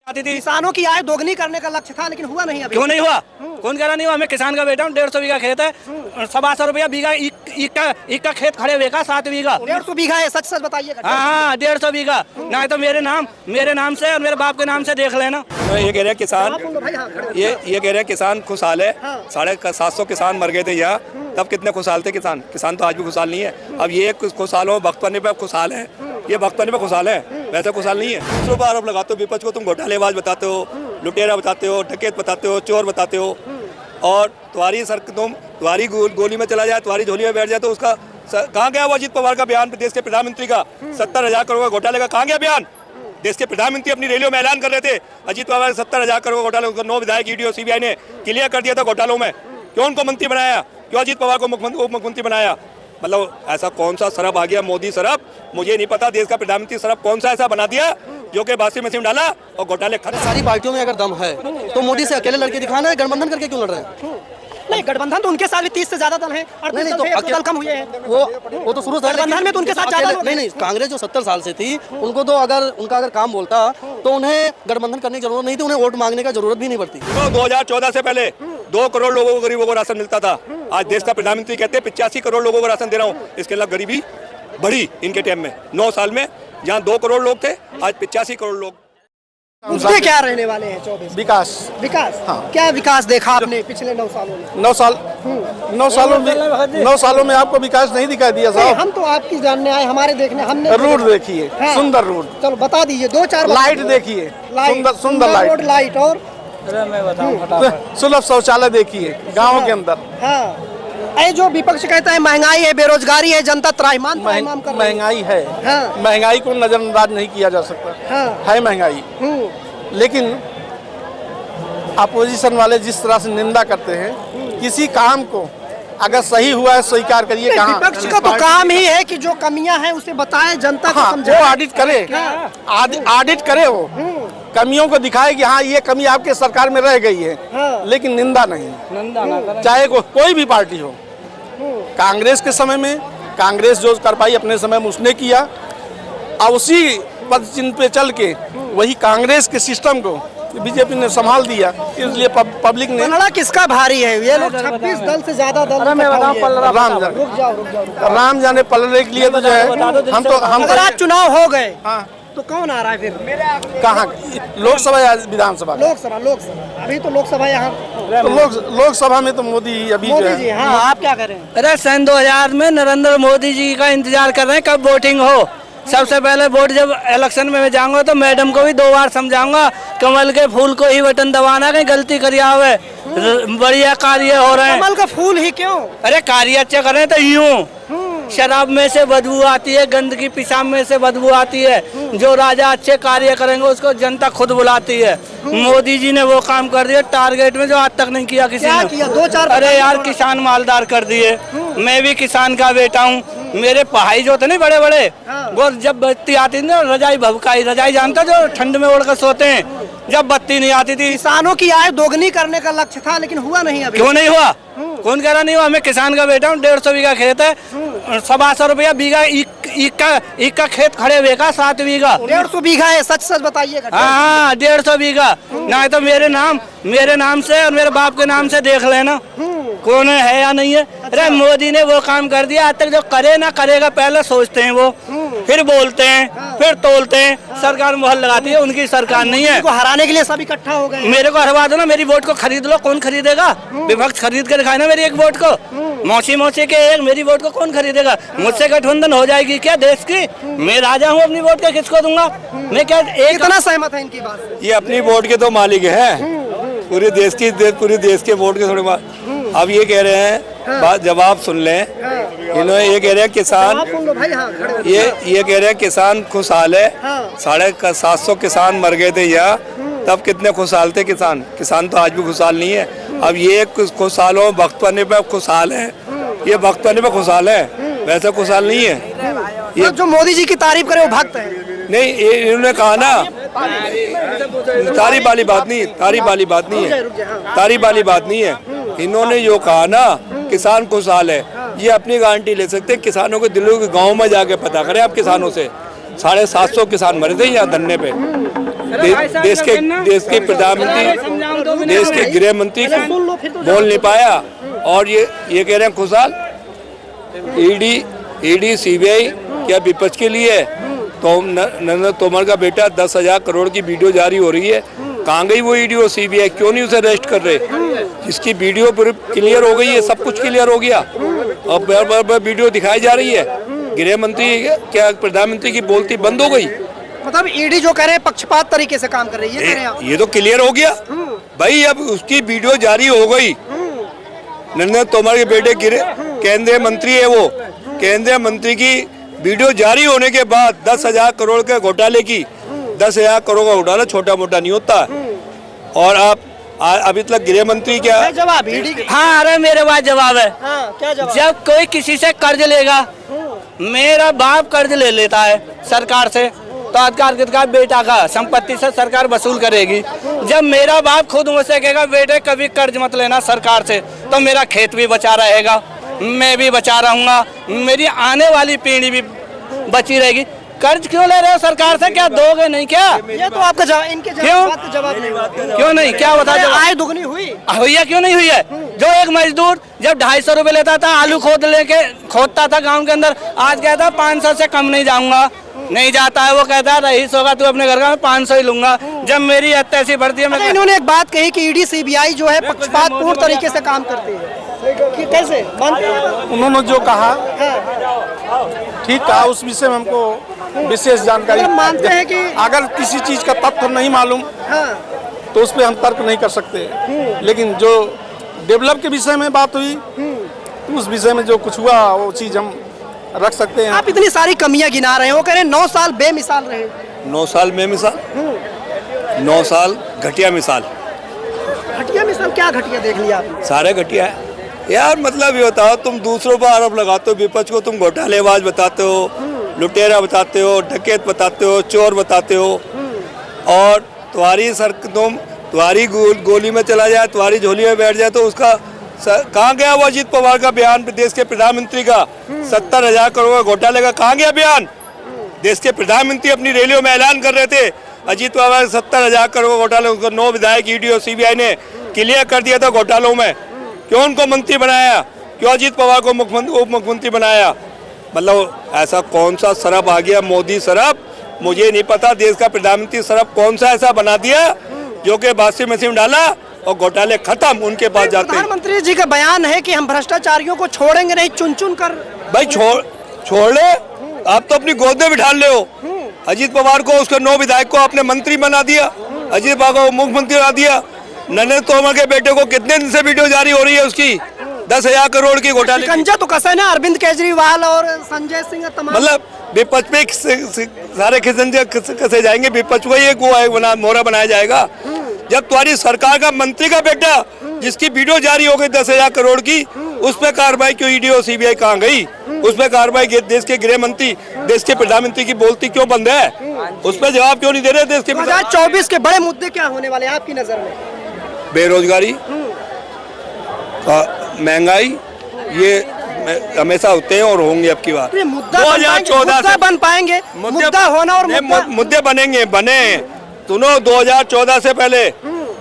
आती थी। किसानों की आय दोगुनी करने का लक्ष्य था, लेकिन हुआ नहीं अभी। क्यों नहीं हुआ? कौन कह रहा नहीं हुआ? मैं किसान का बेटा हूँ। 150 बीघा खेत है, 125 रुपया बीघा ईख का खेत खड़े हुए का 7 बीघा। 150 बीघा है, सच सच बताइएगा। हाँ, 150 बीघा ना तो मेरे नाम से और मेरे बाप के नाम से देख लेना। ये कह रहे हैं किसान, ये कह रहे हैं किसान खुशहाल है। 750 किसान मर गए थे यहाँ, तब कितने खुशहाल थे किसान? किसान तो आज भी खुशहाल नहीं है। अब ये खुशहाल हो, वक्त पड़ने पे खुशहाल है, ये वक्त पड़ने पे खुशहाल है, वैसे खुशहाल नहीं है। दूसरों पर आरोप लगाते हो, विपक्ष को तुम घोटालेबाज बताते हो, लुटेरा बताते हो, डकैत बताते हो, चोर बताते हो, और तुम्हारी गोली में चला जाए, तुम्हारी झोली में बैठ जाए तो उसका कहाँ गया वो अजीत पवार का बयान? देश के प्रधानमंत्री का 70,000 करोड़ का घोटाले का कहाँ गया बयान? देश के प्रधानमंत्री अपनी रैलियों में ऐलान कर रहे थे अजीत पवार 70,000 करोड़ घोटाले, 9 विधायक ईडी और सीबीआई ने क्लियर कर दिया था घोटालों में। क्यों उनको मंत्री बनाया? क्यों अजीत पवार को मुख्यमंत्री बनाया? मतलब ऐसा कौन सा सरफ आ गया? मोदी सरफ, मुझे नहीं पता देश का प्रधानमंत्री सरफ कौन सा ऐसा बना दिया जो कि बासी मशीन डाला और घोटाले खत्म। सारी पार्टियों में अगर दम है तो मोदी से अकेले लड़के दिखाना है, गठबंधन करके क्यों लड़ रहे हैं? नहीं, गठबंधन तो उनके साथ भी 30 से ज्यादा दल हैं, 38 दल कम हुए हैं। वो तो शुरू से गठबंधन में तो उनके साथ ज्यादा लोग हैं। नहीं, कांग्रेस जो 70 साल से थी उनको तो अगर काम बोलता तो उन्हें गठबंधन करने की जरूरत नहीं थी, उन्हें वोट मांगने का जरूरत भी नहीं पड़ती। तो 2014 से पहले 2 करोड़ लोगों को, गरीबों को राशन मिलता था। आज देश का प्रधानमंत्री कहते हैं 85 करोड़ लोगों को राशन दे रहा हूँ। इसके अलावा गरीबी बढ़ी इनके टाइम में। 9 साल में जहाँ 2 करोड़ लोग थे, आज 85 करोड़ लोग। मुद्दे क्या रहने वाले हैं 24? विकास। हाँ। क्या विकास देखा आपने पिछले 9 सालों में? 9 सालों में आपको विकास नहीं दिखाई दिया साहब? हम तो आपकी जानने आए, हमारे देखने हमने रोड देखिए, सुंदर रोड। चलो बता दीजिए, 2-4 लाइट देखिए, सुंदर लाइट, और सुलभ शौचालय देखिए गाँव के अंदर। हाँ, ये जो विपक्ष कहता है महंगाई है, बेरोजगारी है, जनता त्राहिमाम कर रही है। महंगाई है, हाँ। महंगाई को नजरअंदाज नहीं किया जा सकता। हाँ। है महंगाई, लेकिन अपोजिशन वाले जिस तरह से निंदा करते हैं, किसी काम को अगर सही हुआ है स्वीकार करिए। कहाँ विपक्ष का तो काम ही है कि जो कमियां हैं उसे बताएं, जनता को समझाएं। वो ऑडिट करे, ऑडिट करे, वो कमियों को दिखाए कि हाँ ये कमी आपके सरकार में रह गई है। हाँ। लेकिन निंदा नहीं, चाहे कोई भी पार्टी हो। कांग्रेस के समय में कांग्रेस जो कर पाई अपने समय में उसने किया, और उसी पद चिन्ह पे चल के वही कांग्रेस के सिस्टम को बीजेपी ने संभाल दिया, इसलिए पब्लिक ने। पलड़ा किसका भारी है? ये लोग 26 दल से ज्यादा दल। राम जाने पलड़े के लिए तो जो है हम अगर आज चुनाव हो गए तो कौन आ रहा है फिर? कहाँ? लोकसभा या विधानसभा? लोकसभा। अभी तो लोकसभा यहाँ, तो लोकसभा में तो मोदी अभी मोदी जी। हाँ, आप क्या करें? अरे सन 2000 में नरेंद्र मोदी जी का इंतजार कर रहे हैं कब वोटिंग हो। सबसे पहले वोट जब इलेक्शन में मैं जाऊंगा तो मैडम को भी 2 बार समझाऊंगा, कमल के फूल को ही बटन दबाना, कहीं गलती करिया हुए। बढ़िया कार्य हो रहे हैं। कमल का फूल ही क्यों? अरे कार्य अच्छे कर रहे हैं तो यूं। शराब में से बदबू आती है, गंदगी पेशाब में से बदबू आती है। जो राजा अच्छे कार्य करेंगे उसको जनता खुद बुलाती है। मोदी जी ने वो काम कर दिया टारगेट में जो आज तक नहीं किया किसी ने। किया? 2-4। अरे यार, किसान मालदार कर दिए। मैं भी किसान का बेटा हूँ। मेरे पहाड़ी जो थे नहीं बड़े बड़े, वो जब बत्ती आती थी ना, रजाई भभकाई, रजाई जानता जो ठंड में ओढ़कर सोते हैं, जब बत्ती नहीं आती थी। किसानों की आय दोगुनी करने का लक्ष्य था, लेकिन हुआ नहीं अभी। क्यों नहीं हुआ? कौन कह रहा नहीं हुआ? मैं किसान का बेटा हूँ। 150 बीघा खेत है, 125 रुपया बीघा ईख का खेत खड़े हुए का 7 बीघा। 150 बीघा है, सच सच बताइएगा। हाँ, 150 बीघा ना तो मेरे नाम से और मेरे बाप के नाम से देख लेना कौन है या नहीं है। अरे मोदी ने वो काम कर दिया, आज तक जो करे ना करेगा पहले सोचते हैं वो, फिर बोलते हैं, फिर तोलते हैं। सरकार मोहर लगाती है, उनकी सरकार नहीं है। हराने के लिए सब इकट्ठा हो गए। मेरे को हरवा दो ना, मेरी वोट को खरीद लो। कौन खरीदेगा? विपक्ष खरीद कर दिखाए ना मेरी एक वोट को। मौसी के एक मेरी वोट को कौन खरीदेगा? मुझसे गठबंधन हो जाएगी क्या देश की? मैं राजा हूँ, अपनी वोट का किसको दूंगा? मैं क्या इतना सहमत है इनकी बात? ये अपनी वोट के तो मालिक है, पूरे देश के वोट के थोड़े। अब ये कह रहे हैं, बात जवाब सुन लें। इन्होंने ये कह रहे हैं किसान, ये कह रहे हैं किसान खुशहाल है। 750 किसान मर गए थे यहाँ, तब कितने खुशहाल थे किसान? किसान तो आज भी खुशहाल नहीं है। अब ये खुशहाल हो, वक्त पड़ने पे खुशहाल है, ये वक्त पड़ने पे खुशहाल है, वैसे खुशहाल नहीं है। ये जो मोदी जी की तारीफ करे वो भक्त है। नहीं, इन्होंने कहा ना, तारीफ वाली बात नहीं है। इन्होंने जो कहा ना किसान खुशहाल है, ये अपनी गारंटी ले सकते हैं। किसानों के दिलों के गांव में जाके पता करें आप किसानों से। 750 किसान मरे थे यहाँ धरने पे। देश के प्रधानमंत्री, देश के गृह मंत्री बोल नहीं पाया, और ये कह रहे हैं खुशहाल। ईडी सीबीआई क्या विपक्ष के लिए है? तो नरेंद्र तोमर का बेटा 10,000 करोड़ की वीडियो जारी हो रही है, कहाँ गई वो ईडी और सीबीआई? क्यों नहीं उसे अरेस्ट कर रहे? जिसकी वीडियो क्लियर हो गई है, सब कुछ क्लियर हो गया, अब बार वीडियो दिखाई जा रही है। गृह मंत्री क्या प्रधानमंत्री की बोलती बंद हो गई? मतलब ईडी जो कह रहे हैं पक्षपात तरीके से काम कर रही है, ये कह रहे हैं आप? ये तो क्लियर हो गया भाई, अब उसकी वीडियो जारी हो गई। नरेंद्र तोमर के बेटे केंद्रीय मंत्री है, वो केंद्रीय मंत्री की वीडियो जारी होने के बाद 10,000 करोड़ के घोटाले की, 10,000 करोड़ का घोटाला छोटा मोटा नहीं होता। और आप अभी तक गृह मंत्री क्या जवाब ईडी? हाँ, अरे मेरे पास जवाब है। हाँ, क्या जवाब? जब कोई किसी से कर्ज लेगा, मेरा बाप कर्ज ले लेता है सरकार से, तो अधिकार का बेटा का संपत्ति से सरकार वसूल करेगी। जब मेरा बाप खुद मुझसे कहेगा बेटे कभी कर्ज मत लेना सरकार से, तो मेरा खेत भी बचा रहेगा, मैं भी बचा रहूंगा, मेरी आने वाली पीढ़ी भी बची रहेगी। कर्ज क्यों ले रहे हो सरकार से? क्या दोगे नहीं क्या? ये तो आपका जवाब, इनके जवाब नहीं। क्यों नहीं? क्या बता? आय दुगनी हुई है, क्यों नहीं हुई है? जो एक मजदूर जब 250 रुपए लेता था, आलू खोदता था गांव के अंदर, आज कहता 500 से कम नहीं जाऊंगा, नहीं जाता है। वो कहता है रईस होगा तू अपने घर का, मैं 500 ही लूंगा। जब मेरी ऐसी बढ़ती है, इन्होंने एक बात कही कि ईडी सीबीआई जो है पक्षपातपूर्ण तरीके से काम करती है, कि कैसे? उन्होंने जो कहा ठीक कहा, उस विषय में हमको विशेष जानकारी मानते हैं कि अगर किसी चीज का तथ्य नहीं मालूम तो उस पर हम तर्क नहीं कर सकते, लेकिन जो डेवलप के विषय में बात हुई तो उस विषय में जो कुछ हुआ वो चीज हम रख सकते हैं। आप इतनी सारी कमियां गिना रहे हैं, वो कह रहे हैं 9 साल बेमिसाल रहे। 9 साल में मिसाल, 9 साल घटिया मिसाल। घटिया मिसाल? क्या घटिया देख लिया आपने? सारे घटिया है यार। मतलब ये बताओ, तुम दूसरों पर आरोप लगाते हो, विपक्ष को तुम घोटालेबाज बताते हो, लुटेरा बताते हो, डकैत बताते हो, चोर बताते हो, और तुम्हारी गोली में चला जाए, तुम्हारी झोली में बैठ जाए, तो उसका कहाँ गया वो अजीत पवार का बयान? देश के प्रधानमंत्री का 70,000 करोड़ घोटाले का कहाँ गया बयान? देश के प्रधानमंत्री अपनी रैलियों में ऐलान कर रहे थे अजीत पवार 70,000 करोड़ घोटाले, उनको 9 विधायक ईडी और सीबीआई ने क्लियर कर दिया था घोटालों में। क्यों उनको मंत्री बनाया? क्यों अजीत पवार को उप मुख्यमंत्री बनाया? मतलब ऐसा कौन सा सरफ आ गया? मोदी सरफ? मुझे नहीं पता देश का प्रधानमंत्री सरफ कौन सा ऐसा बना दिया जो कि वॉशिंग मशीन में डाला और घोटाले खत्म, उनके पास जाते। प्रधानमंत्री जी का बयान है कि हम भ्रष्टाचारियों को छोड़ेंगे नहीं, चुन चुन कर। भाई छोड़ ले, आप तो अपनी गोद में बिठा ले हो। अजीत पवार को, उसके 9 विधायक को आपने मंत्री बना दिया, अजीत पवार को मुख्यमंत्री बना दिया। नरेंद्र तोमर के बेटे को कितने दिन से वीडियो जारी हो रही है उसकी 10,000 करोड़ की घोटाले? शिकंजा तो कसा है ना अरविंद केजरीवाल और संजय सिंह, तमाम। मतलब विपक्ष पे सारे खिसंजे कसे जाएंगे, विपक्ष को ये मोहरा बनाया जाएगा। जब तुम्हारी सरकार का मंत्री का बेटा जिसकी वीडियो जारी हो गई 10,000 करोड़ की, उस पर कार्रवाई क्यों ईडी और सीबीआई कहाँ गई? उस पर कार्रवाई देश के गृह मंत्री, देश के प्रधानमंत्री की बोलती क्यों बंद है? उस पर जवाब क्यों नहीं दे रहे देश के? 2024 के बड़े मुद्दे क्या होने वाले हैं आपकी नजर में? बेरोजगारी, महंगाई, ये हमेशा होते हैं और होंगे। अब की बात 2014 बन पाएंगे, मुद्दा होना और मुद्दे बने। सुनो, 2014 से पहले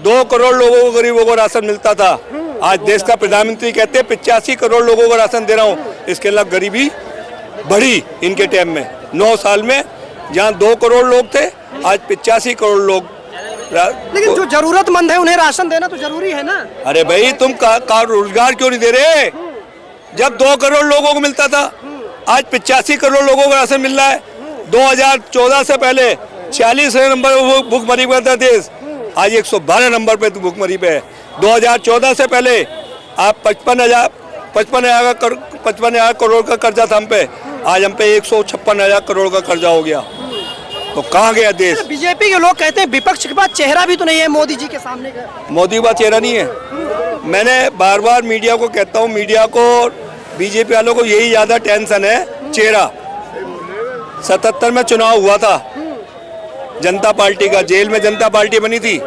2 करोड़ लोगों को, गरीबों को राशन मिलता था। आज देश का प्रधानमंत्री कहते हैं 85 करोड़ लोगों को राशन दे रहा हूँ। इसके अलावा गरीबी बढ़ी इनके टाइम में। 9 साल में जहाँ 2 करोड़ लोग थे, आज 85 करोड़ लोग। लेकिन जो जरूरतमंद है उन्हें राशन देना तो जरूरी है ना। अरे भाई, तुम रोजगार क्यों नहीं दे रहे? जब 2 करोड़ लोगों को मिलता था, आज 85 करोड़ लोगों को राशन मिल रहा है। 2014 से पहले 40 नंबर भुखमरी पर था देश, आज 112 नंबर पे भुखमरी पे है। 2014 से पहले आप 55,000 करोड़ का कर्जा था हम पे, आज हम पे 156,000 करोड़ का कर्जा हो गया। तो कहाँ गया देश? बीजेपी के लोग कहते हैं विपक्ष के पास चेहरा भी तो नहीं है मोदी जी के सामने का। मोदी के पास चेहरा नहीं है। मैंने बार बार मीडिया को कहता हूँ, मीडिया को, बीजेपी वालों को यही ज्यादा टेंशन है, चेहरा। 77 में चुनाव हुआ था जनता पार्टी का, जेल में जनता पार्टी बनी थी।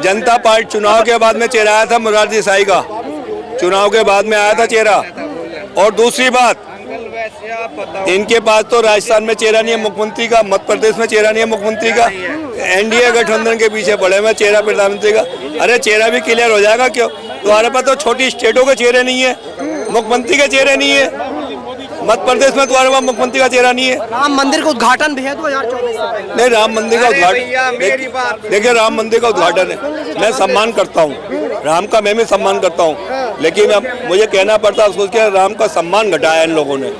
जनता पार्टी चुनाव के बाद में चेहरा आया था मुरारजी देसाई का, चुनाव के बाद में आया था चेहरा। और दूसरी बात, इनके पास तो राजस्थान में चेहरा नहीं है मुख्यमंत्री का, मध्य प्रदेश में चेहरा नहीं है मुख्यमंत्री का, एनडीए गठबंधन के पीछे पड़े मैं चेहरा प्रधानमंत्री का। अरे चेहरा भी क्लियर हो जाएगा क्यों? तुम्हारे पास तो छोटी स्टेटों के चेहरे नहीं है, मुख्यमंत्री के चेहरे नहीं है। मध्य प्रदेश में तुम्हारे पास मुख्यमंत्री का चेहरा नहीं है। राम मंदिर का उद्घाटन भी है 2024 से पहले। नहीं, राम मंदिर का उद्घाटन देखिए, राम मंदिर का उद्घाटन है, मैं सम्मान करता हूँ राम का, मैं भी सम्मान करता हूँ, लेकिन अब मुझे कहना पड़ता है सोच के राम का सम्मान घटाया इन लोगों ने।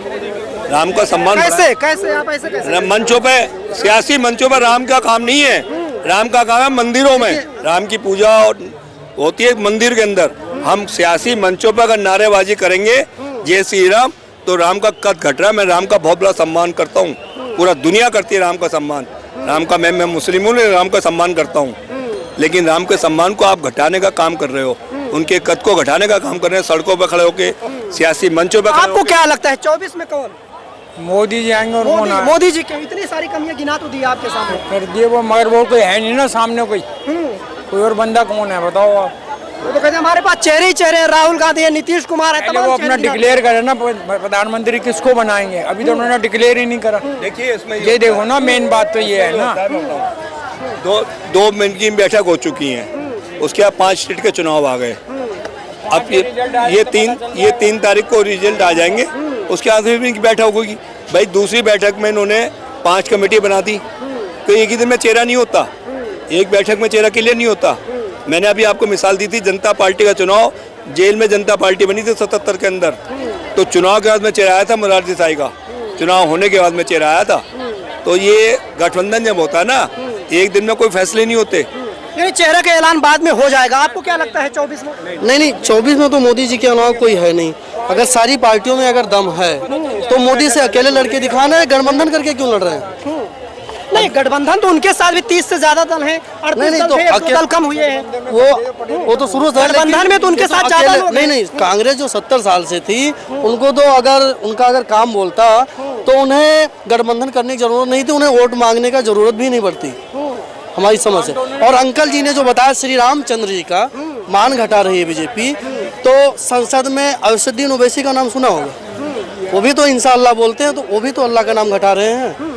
राम का सम्मान कैसे आप ऐसे कैसे? मंचों पे, सियासी मंचों पर राम का काम नहीं है। राम का काम है मंदिरों में, राम की पूजा होती है मंदिर के अंदर। हम सियासी मंचों पर अगर नारेबाजी करेंगे जय श्री राम, तो राम का कद घट रहा है। मैं राम का बहुत बड़ा सम्मान करता हूँ, पूरा दुनिया करती है राम का सम्मान। राम का मैं मुस्लिम हूँ, राम का सम्मान करता हूँ, लेकिन राम के सम्मान को आप घटाने का काम कर रहे हो, उनके कद को घटाने का काम कर रहे हैं। सड़कों पर खड़े होके, सियासी मंचों पर आपको क्या लगता है 24 में कौन? मोदी जी आएंगे और मोदी जी के इतनी सारी कमियां गिना तो दी आपके सामने कर दिए वो, मगर वो कोई है नहीं ना सामने, कोई और बंदा कौन है बताओ आप? वो तो कहते हैं हमारे पास चेहरे ही चेहरे हैं, राहुल गांधी है, नीतीश कुमार है, पहले वो अपना डिक्लेयर करे ना प्रधानमंत्री किसको बनाएंगे, अभी तो उन्होंने डिक्लेयर ही नहीं करा। देखिए इसमें ये देखो ना, मेन बात तो ये है ना, 2 मिनट की बैठक हो चुकी है, उसके बाद 5 स्टेट के चुनाव आ गए। अब ये 3 तारीख को रिजल्ट आ जाएंगे, उसके बाद फिर इनकी बैठक होगी। भाई दूसरी बैठक में इन्होंने 5 कमेटी बना दी, तो एक ही दिन में चेहरा नहीं होता, एक बैठक में चेहरा क्लियर नहीं होता। मैंने अभी आपको मिसाल दी थी, जनता पार्टी का चुनाव, जेल में जनता पार्टी बनी थी 77 के अंदर, तो चुनाव के बाद में चेहरा आया था मोरारजी देसाई का, चुनाव होने के बाद में चेहरा आया था। तो ये गठबंधन जब होता है ना, एक दिन में कोई फैसले नहीं होते। चेहरे का ऐलान बाद में हो जाएगा, आपको क्या लगता है 24 में? नहीं 24 में तो मोदी जी के अलावा कोई है नहीं। अगर सारी पार्टियों में अगर दम है तो मोदी से अकेले लड़के दिखाना है, गठबंधन करके क्यों लड़ रहे हैं? नहीं, गठबंधन तो उनके साथ भी 30 से ज्यादा दल हैं, 38 दल थे, 2 दल कम हुए हैं। वो तो शुरू से गठबंधन में तो उनके साथ ज्यादा लोग हैं। नहीं, कांग्रेस जो 70 साल से थी, उनको तो अगर काम बोलता तो उन्हें गठबंधन करने की जरूरत नहीं थी, उन्हें वोट मांगने का जरूरत भी नहीं पड़ती, हमारी समझ से। और अंकल जी ने जो बताया श्री रामचंद्र जी का मान घटा रही है बीजेपी, तो संसद में असदुद्दीन ओवैसी का नाम सुना होगा, वो भी तो इंशाअल्लाह बोलते हैं, तो वो भी तो अल्लाह का नाम घटा रहे हैं।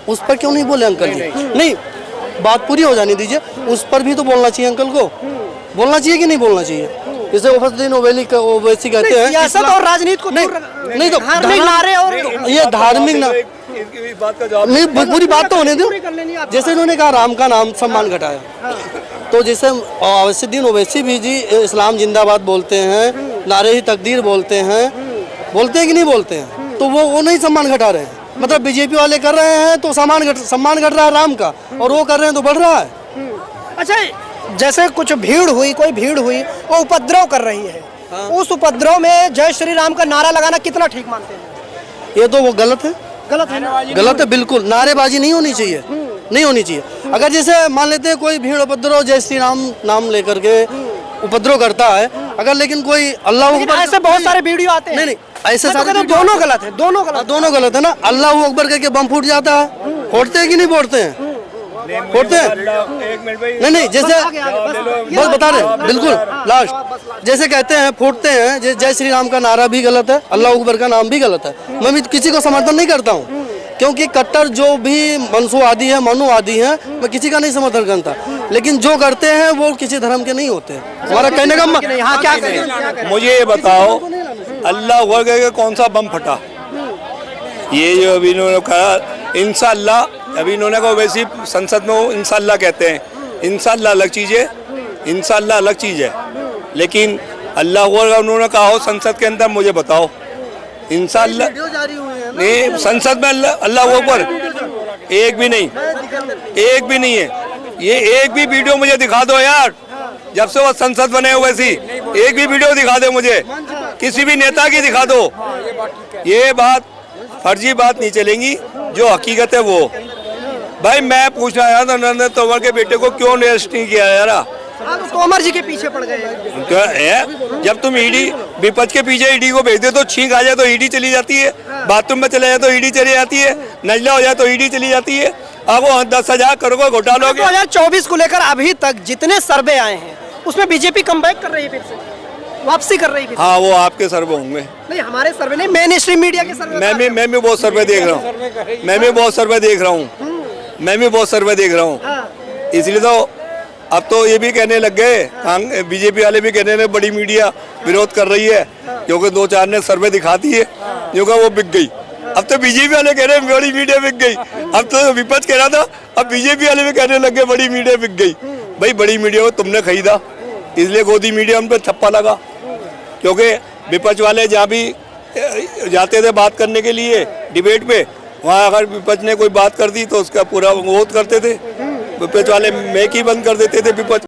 उस पर क्यों नहीं बोले अंकल जी? नहीं, बात पूरी हो जाने दीजिए, उस पर भी तो बोलना चाहिए अंकल को, बोलना चाहिए कि नहीं बोलना चाहिए? जैसे असदुद्दीन ओवैसी कहते हैं सियासत और राजनीति को नहीं तो धार्मिक नारे और ये धार्मिक ना नहीं, पूरी बात तो होने दो। जैसे इन्होंने कहा राम का नाम सम्मान घटाया, तो जैसे असदुद्दीन ओवैसी भी जी इस्लाम जिंदाबाद बोलते हैं, नारे ही तकदीर बोलते हैं कि नहीं बोलते हैं? तो वो नहीं सम्मान घटा रहे हैं। मतलब बीजेपी वाले कर रहे हैं तो सम्मान घट रहा है राम का, और वो कर रहे हैं तो बढ़ रहा है। अच्छा, जैसे कुछ भीड़ हुई, कोई भीड़ हुई, वो उपद्रव कर रही है, उस उपद्रव में जय श्री राम का नारा लगाना कितना ठीक मानते हैं? ये तो वो गलत है, गलत है ना? गलत है बिल्कुल। नारेबाजी नहीं होनी चाहिए, नहीं होनी चाहिए। अगर जैसे मान लेते हैं कोई भीड़ उपद्रव जय श्री राम नाम लेकर के उपद्रव करता है, अगर लेकिन कोई अल्लाह अकबर, ऐसे बहुत सारे वीडियो आते हैं। नहीं ऐसे सारे दोनों गलत है, दोनों गलत है ना। अल्लाह अकबर करके बम फूट जाता है, फोड़ते हैं कि नहीं फोड़ते हैं? फोड़ते हैं। नहीं जैसे बस बता रहे बिल्कुल लास्ट, जैसे कहते हैं फूटते हैं। जय श्री राम का नारा भी गलत है, अल्लाह अकबर का नाम भी गलत है। मैं भी किसी को समर्थन नहीं करता हूँ, क्योंकि कट्टर जो भी मनसूआदी है, मनुवादी है, मैं किसी का नहीं समर्थन करता, लेकिन जो करते हैं वो किसी धर्म के नहीं होते। हमारा कहने का मुझे ये बताओ, अल्लाह अकबर के कौन सा बम फटा? ये जो अभी इन्होंने कहा इंशाअल्लाह, अभी इन्होंने कहा वैसी संसद में वो इंशाअल्लाह कहते हैं, इंशाअल्लाह अलग चीज़ है, इंशाअल्लाह अलग चीज़ है। लेकिन अल्लाह अकबर उन्होंने कहा हो संसद के अंदर, मुझे बताओ इंशाअल्लाह नहीं, संसद में अल्लाह अकबर एक भी नहीं है। ये एक भी वीडियो मुझे दिखा दो यार, जब से वो संसद बने हुए वैसी एक भी वीडियो दिखा दो मुझे, किसी भी नेता की दिखा दो। ये बात फर्जी बात नहीं चलेंगी, जो हकीकत है वो। भाई मैं पूछना आया था, नरेंद्र तोमर के बेटे को क्यों अरेस्ट नहीं किया यार? तो तोमर जी के पीछे पड़ गए। जब तुम ईडी विपक्ष के पीछे ईडी को भेज दे तो छींक आ जाए तो ईडी चली जाती है, बाथरूम में चले जाए तो ईडी चली जाती है, नजला हो जाए तो ईडी चली जाती है। अब वो 10,000 करोड़ का घोटाला हो गया। 2024 को लेकर अभी तक जितने सर्वे आए हैं उसमें बीजेपी कमबैक कर रही है, फिर से वापसी कर रही है। हाँ, वो आपके सर्वे होंगे, नहीं हमारे सर्वे नहीं, मेन स्ट्रीम मीडिया के सर्वे। मैं भी बहुत सर्वे देख रहा हूँ, मैं भी बहुत सर्वे देख रहा हूँ। इसलिए तो अब तो ये भी कहने लग गए, बीजेपी वाले भी कहने लगे बड़ी मीडिया विरोध कर रही है, क्योंकि 2-4 ने सर्वे दिखाती है क्योंकि वो बिक गई। अब तो बीजेपी वाले कह रहे हैं बड़ी मीडिया बिक गई, अब तो विपक्ष कह रहा था, अब बीजेपी वाले भी कहने लग गए बड़ी मीडिया बिक गई। भाई बड़ी मीडिया को तुमने खरीदा, इसलिए गोदी मीडिया उन पर छप्पा लगा, क्योंकि विपक्ष वाले जहाँ भी जाते थे बात करने के लिए डिबेट पे, वहाँ अगर विपक्ष ने कोई बात कर दी तो उसका पूरा विरोध करते थे, विपक्ष वाले मैक ही बंद कर देते थे विपक्ष।